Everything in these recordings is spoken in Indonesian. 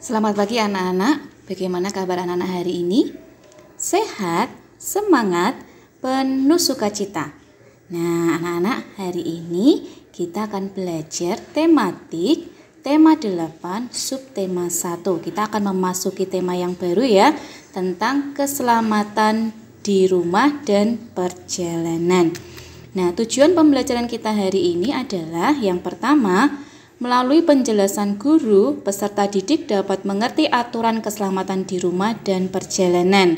Selamat pagi anak-anak, bagaimana kabar anak-anak hari ini? Sehat, semangat, penuh sukacita. Nah anak-anak, hari ini kita akan belajar tematik, tema 8, subtema 1. Kita akan memasuki tema yang baru ya, tentang keselamatan di rumah dan perjalanan. Nah tujuan pembelajaran kita hari ini adalah yang pertama, melalui penjelasan guru, peserta didik dapat mengerti aturan keselamatan di rumah dan perjalanan.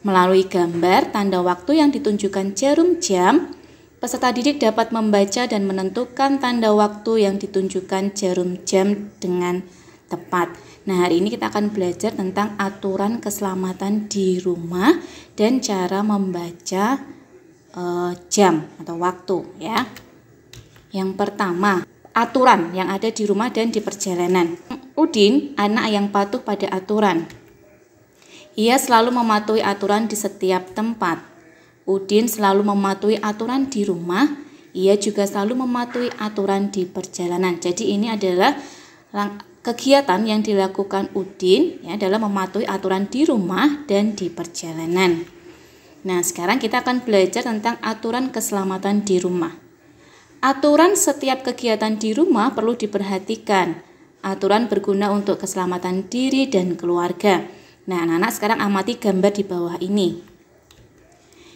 Melalui gambar tanda waktu yang ditunjukkan jarum jam, peserta didik dapat membaca dan menentukan tanda waktu yang ditunjukkan jarum jam dengan tepat. Nah, hari ini kita akan belajar tentang aturan keselamatan di rumah dan cara membaca jam atau waktu ya. Yang pertama, aturan yang ada di rumah dan di perjalanan. Udin, anak yang patuh pada aturan. Ia selalu mematuhi aturan di setiap tempat. Udin selalu mematuhi aturan di rumah. Ia juga selalu mematuhi aturan di perjalanan. Jadi ini adalah kegiatan yang dilakukan Udin ya, dalam mematuhi aturan di rumah dan di perjalanan. Nah, sekarang kita akan belajar tentang aturan keselamatan di rumah. Aturan setiap kegiatan di rumah perlu diperhatikan. Aturan berguna untuk keselamatan diri dan keluarga. Nah, anak-anak sekarang amati gambar di bawah ini.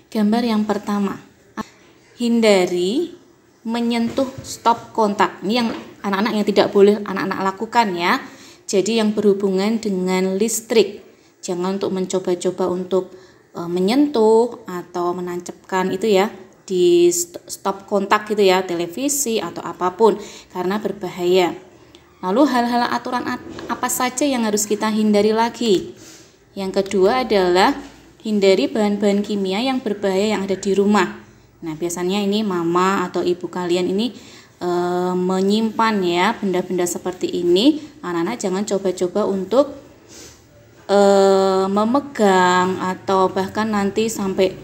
Gambar yang pertama, hindari menyentuh stop kontak. Ini yang anak-anak yang tidak boleh anak-anak lakukan ya. Jadi yang berhubungan dengan listrik. Jangan untuk mencoba-coba untuk menyentuh atau menancapkan itu ya, di stop kontak gitu ya, televisi atau apapun, karena berbahaya. Lalu hal-hal aturan apa saja yang harus kita hindari lagi? Yang kedua adalah hindari bahan-bahan kimia yang berbahaya yang ada di rumah. Nah biasanya ini mama atau ibu kalian ini menyimpan ya benda-benda seperti ini. Anak-anak jangan coba-coba untuk memegang atau bahkan nanti sampai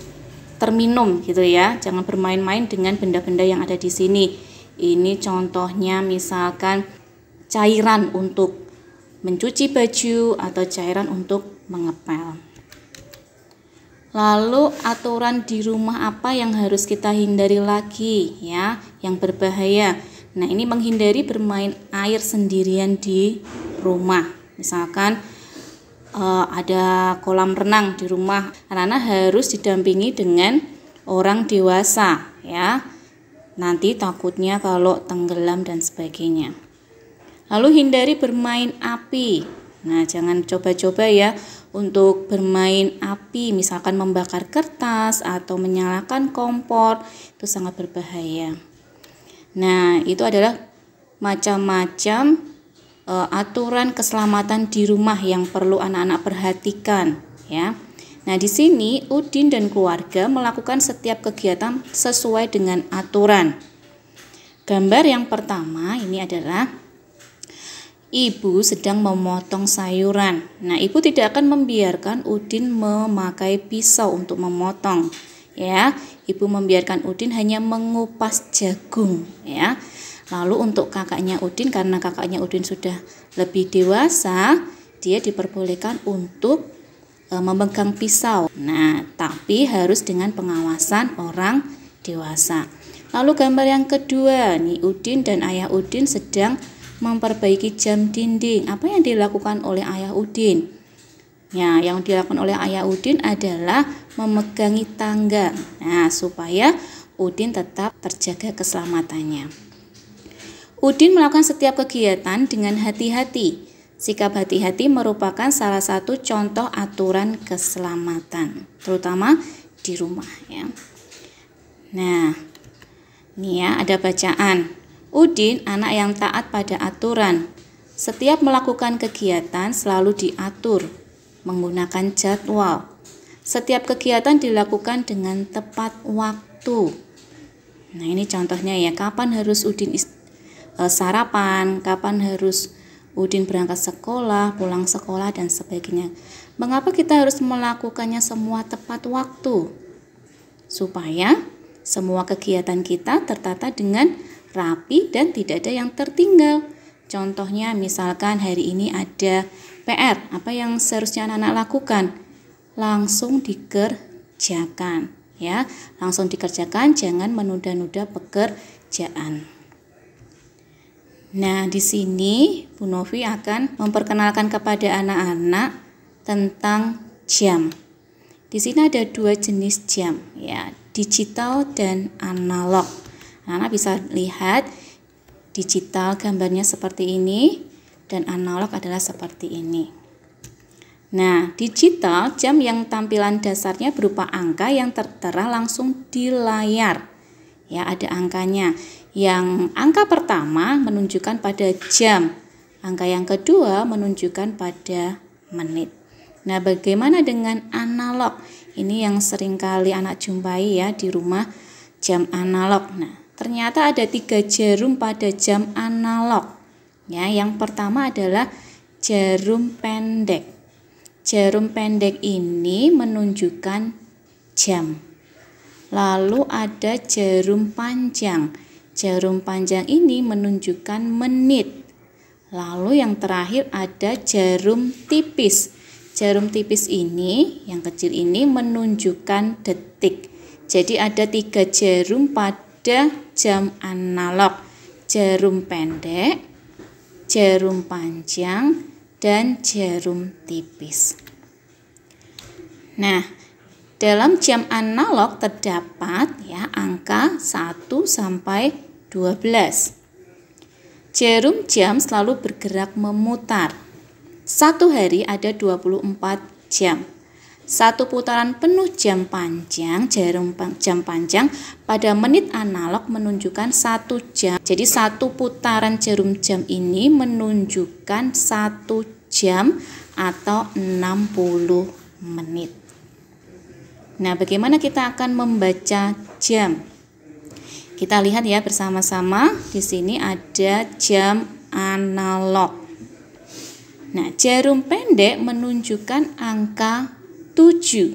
terminum gitu ya. Jangan bermain-main dengan benda-benda yang ada di sini. Ini contohnya misalkan cairan untuk mencuci baju atau cairan untuk mengepel. Lalu aturan di rumah apa yang harus kita hindari lagi ya, yang berbahaya. Nah, ini menghindari bermain air sendirian di rumah. Misalkan ada kolam renang di rumah, anak-anak harus didampingi dengan orang dewasa ya. Nanti takutnya kalau tenggelam dan sebagainya. Lalu hindari bermain api. Nah, jangan coba-coba ya untuk bermain api, misalkan membakar kertas atau menyalakan kompor, itu sangat berbahaya. Nah, itu adalah macam-macam aturan keselamatan di rumah yang perlu anak-anak perhatikan ya. Nah, di sini Udin dan keluarga melakukan setiap kegiatan sesuai dengan aturan. Gambar yang pertama ini adalah ibu sedang memotong sayuran. Nah, ibu tidak akan membiarkan Udin memakai pisau untuk memotong ya. Ibu membiarkan Udin hanya mengupas jagung ya. Lalu untuk kakaknya Udin, karena kakaknya Udin sudah lebih dewasa, dia diperbolehkan untuk memegang pisau. Nah, tapi harus dengan pengawasan orang dewasa. Lalu gambar yang kedua, nih Udin dan ayah Udin sedang memperbaiki jam dinding. Apa yang dilakukan oleh ayah Udin? Ya, yang dilakukan oleh ayah Udin adalah memegangi tangga. Nah, supaya Udin tetap terjaga keselamatannya. Udin melakukan setiap kegiatan dengan hati-hati. Sikap hati-hati merupakan salah satu contoh aturan keselamatan, terutama di rumah ya. Nah, ini ya ada bacaan. Udin anak yang taat pada aturan. Setiap melakukan kegiatan selalu diatur menggunakan jadwal. Setiap kegiatan dilakukan dengan tepat waktu. Nah, ini contohnya ya, kapan harus Udin sarapan, kapan harus Udin berangkat sekolah, pulang sekolah dan sebagainya. Mengapa kita harus melakukannya semua tepat waktu? Supaya semua kegiatan kita tertata dengan rapi dan tidak ada yang tertinggal. Contohnya misalkan hari ini ada PR, apa yang seharusnya anak-anak lakukan? Langsung dikerjakan, ya. Langsung dikerjakan, jangan menunda-nunda pekerjaan. Nah, di sini Bu Novi akan memperkenalkan kepada anak-anak tentang jam. Di sini ada dua jenis jam, ya, digital dan analog. Anak-anak bisa lihat digital gambarnya seperti ini dan analog adalah seperti ini. Nah, digital jam yang tampilan dasarnya berupa angka yang tertera langsung di layar. Ya, ada angkanya. Yang angka pertama menunjukkan pada jam. Angka yang kedua menunjukkan pada menit. Nah, bagaimana dengan analog? Ini yang seringkali anak jumpai ya di rumah, jam analog. Nah, ternyata ada 3 jarum pada jam analog. Ya, yang pertama adalah jarum pendek. Jarum pendek ini menunjukkan jam. Lalu ada jarum panjang. Jarum panjang ini menunjukkan menit. Lalu yang terakhir ada jarum tipis. Jarum tipis ini, yang kecil ini menunjukkan detik. Jadi ada 3 jarum pada jam analog. Jarum pendek, jarum panjang, dan jarum tipis. Nah, dalam jam analog terdapat ya angka 1 sampai 12. Jarum jam selalu bergerak memutar. Satu hari ada 24 jam. Satu putaran penuh jam panjang, jarum jam panjang pada menit analog menunjukkan 1 jam. Jadi satu putaran jarum jam ini menunjukkan 1 jam atau 60 menit. Nah, bagaimana kita akan membaca jam? Kita lihat ya bersama-sama. Di sini ada jam analog. Nah, jarum pendek menunjukkan angka 7.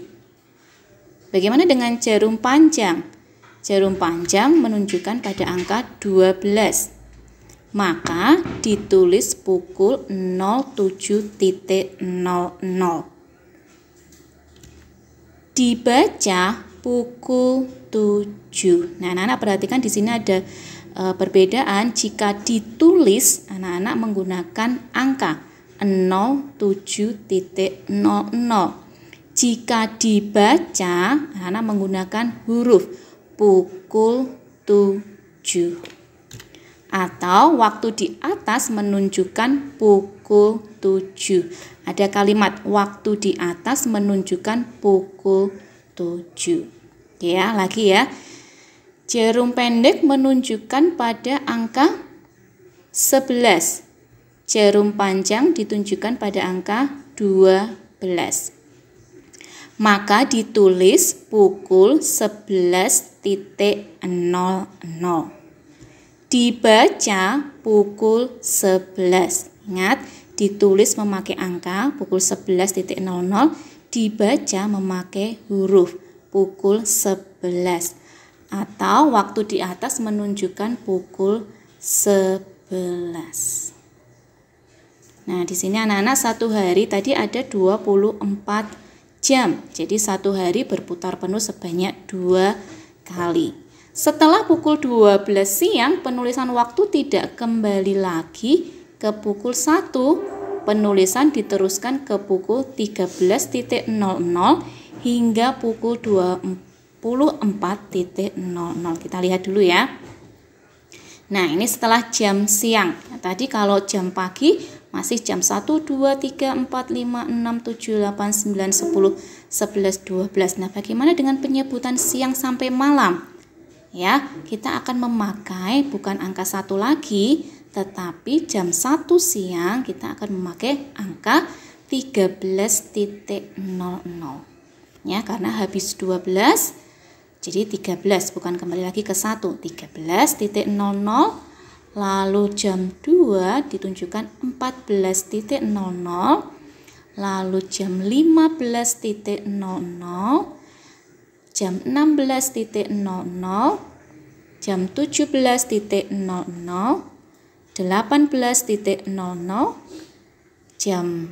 Bagaimana dengan jarum panjang? Jarum panjang menunjukkan pada angka 12. Maka ditulis pukul 07.00. Dibaca pukul 7. Nah, anak-anak perhatikan di sini ada perbedaan jika ditulis anak-anak menggunakan angka 07.00. Jika dibaca, anak-anak menggunakan huruf pukul 7. Atau waktu di atas menunjukkan pukul 7. Ada kalimat waktu di atas menunjukkan pukul 7. Ya, lagi ya. Jarum pendek menunjukkan pada angka 11. Jarum panjang ditunjukkan pada angka 12. Maka ditulis pukul 11.00. Dibaca pukul 11. Ingat, ditulis memakai angka pukul 11.00, dibaca memakai huruf pukul 11. Atau waktu di atas menunjukkan pukul 11. Nah, di sini anak-anak satu hari tadi ada 24 jam. Jadi satu hari berputar penuh sebanyak 2 kali. Setelah pukul 12 siang, penulisan waktu tidak kembali lagi ke pukul 1. Penulisan diteruskan ke pukul 13.00 hingga pukul 24.00. Kita lihat dulu ya. Nah, ini setelah jam siang. Nah, tadi kalau jam pagi masih jam 1, 2, 3, 4, 5, 6, 7, 8, 9, 10, 11, 12. Nah, bagaimana dengan penyebutan siang sampai malam? Ya, kita akan memakai bukan angka 1 lagi, tetapi jam 1 siang kita akan memakai angka 13.00. Ya, karena habis 12, jadi 13, bukan kembali lagi ke 1, 13.00. Lalu jam 2 ditunjukkan 14.00. Lalu jam 15.00. Jam 16.00. Jam 17.00. 18.00, jam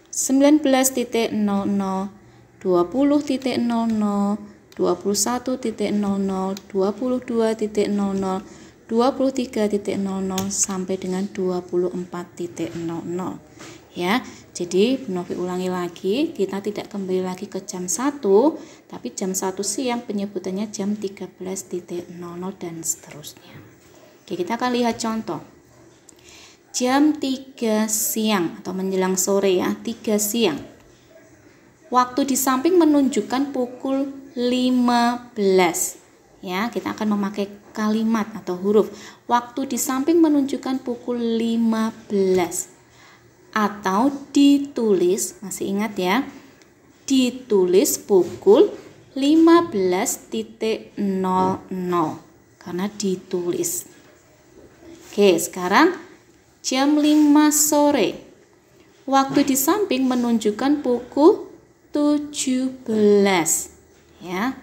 19.00, 20.00, 21.00, 22.00, 23.00 sampai dengan 24.00 ya. Jadi Novi ulangi lagi, kita tidak kembali lagi ke jam 1, tapi jam 1 siang penyebutannya jam 13.00 dan seterusnya. Oke, kita akan lihat contoh. Jam 3 siang atau menjelang sore ya, 3 siang. Waktu di samping menunjukkan pukul 15. Ya, kita akan memakai kalimat atau huruf. Waktu di samping menunjukkan pukul 15. Atau ditulis, masih ingat ya, ditulis pukul 15.00 karena ditulis. Oke, sekarang jam 5 sore. Waktu di samping menunjukkan pukul 17. Ya,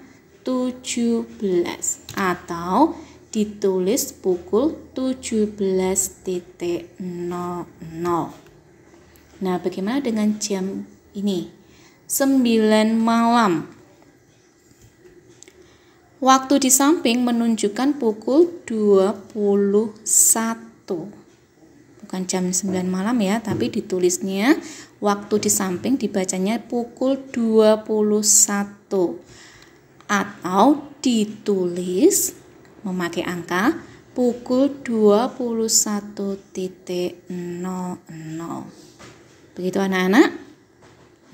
17 atau ditulis pukul 17.00. Nah, bagaimana dengan jam ini? 9 malam. Waktu di samping menunjukkan pukul 21. Bukan jam 9 malam ya, tapi ditulisnya waktu di samping dibacanya pukul 21. Atau ditulis memakai angka pukul 21.00. Begitu anak-anak?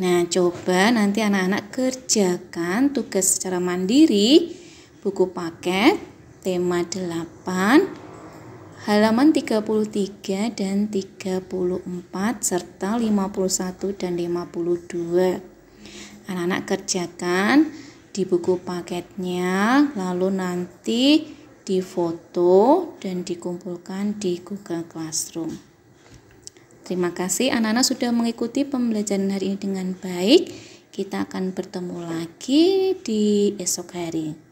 Nah, coba nanti anak-anak kerjakan tugas secara mandiri, buku paket, tema 8, halaman 33 dan 34, serta 51 dan 52. Anak-anak kerjakan di buku paketnya, lalu nanti difoto dan dikumpulkan di Google Classroom. Terima kasih anak-anak sudah mengikuti pembelajaran hari ini dengan baik. Kita akan bertemu lagi di esok hari.